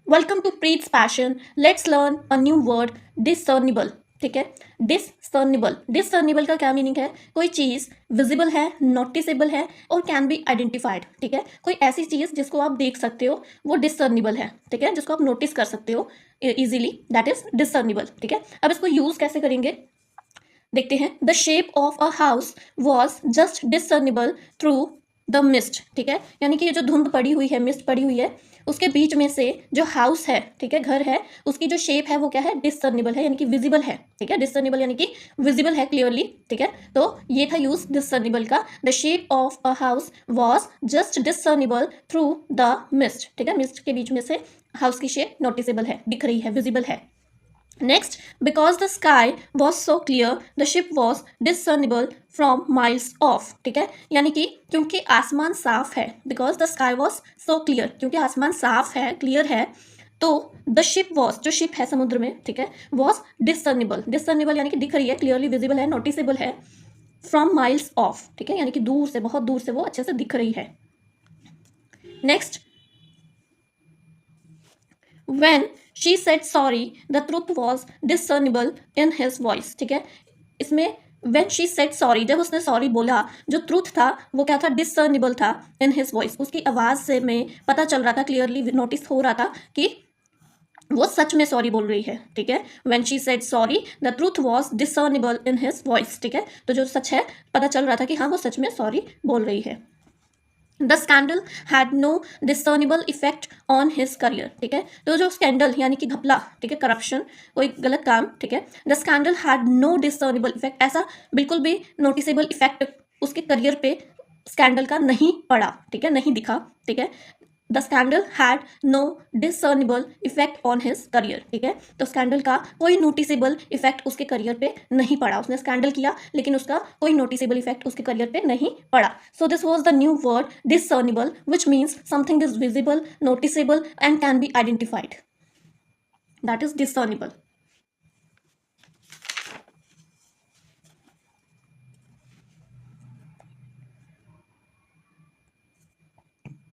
Welcome to Preet's passion. Let's learn a new word, discernible. ठीक है, discernible. Discernible का क्या मीनिंग है? कोई चीज़ विजिबल है, नोटिसेबल है और कैन बी आइडेंटिफाइड। ठीक है, कोई ऐसी चीज़ जिसको आप देख सकते हो वो डिसर्निबल है। ठीक है, जिसको आप नोटिस कर सकते हो इजीली, दैट इज डिसर्निबल। ठीक है, अब इसको यूज़ कैसे करेंगे देखते हैं। The shape of a house was just discernible through the mist. ठीक है, यानी कि ये जो धुंध पड़ी हुई है, मिस्ट पड़ी हुई है, उसके बीच में से जो हाउस है, ठीक है, घर है, उसकी जो शेप है वो क्या है? डिसर्निबल है, यानी कि विजिबल है। ठीक है, डिसर्निबल यानी कि विजिबल है क्लियरली। ठीक है, तो ये था यूज डिसर्निबल का। The shape of a house was just discernible through the mist. ठीक है, मिस्ट के बीच में से हाउस की शेप नोटिसेबल है, दिख रही है, विजिबल है। Next, because the sky was so clear, the ship was discernible from miles off. ठीक है, यानी कि क्योंकि आसमान साफ है, because the sky was so clear, क्योंकि आसमान साफ है, क्लियर है, तो द शिप वॉज, जो शिप है समुद्र में, ठीक है, वॉज डिसर्निबल। डिसर्निबल यानी कि दिख रही है, क्लियरली विजिबल है, नोटिसेबल है, फ्रॉम माइल्स ऑफ। ठीक है, यानी कि दूर से, बहुत दूर से वो अच्छे से दिख रही है। Next, when she said sorry, the truth was discernible in his voice. ठीक है, इसमें when she said sorry, जब उसने सॉरी बोला, जो ट्रूथ था वो क्या था? डिसर्निबल था इन हिज वॉइस, उसकी आवाज़ से में पता चल रहा था, क्लियरली नोटिस हो रहा था कि वो सच में सॉरी बोल रही है। ठीक है, when she said sorry, the truth was discernible in his voice. ठीक है, तो जो सच है, पता चल रहा था कि हाँ वो सच में सॉरी बोल रही है। The scandal had no discernible effect on his career. ठीक है, तो जो स्कैंडल यानी कि घपला, ठीक है, करप्शन, कोई गलत काम, ठीक है, the scandal had no discernible effect, ऐसा बिल्कुल भी नोटिसेबल इफेक्ट उसके करियर पे स्कैंडल का नहीं पड़ा। ठीक है, नहीं दिखा। ठीक है, the scandal had no discernible effect on his career. ठीक है, तो स्कैंडल का कोई नोटिसेबल इफेक्ट उसके करियर पे नहीं पड़ा। उसने स्कैंडल किया लेकिन उसका कोई नोटिसेबल इफेक्ट उसके करियर पे नहीं पड़ा। So this was the new word discernible, which means something is visible, noticeable and can be identified, that is discernible.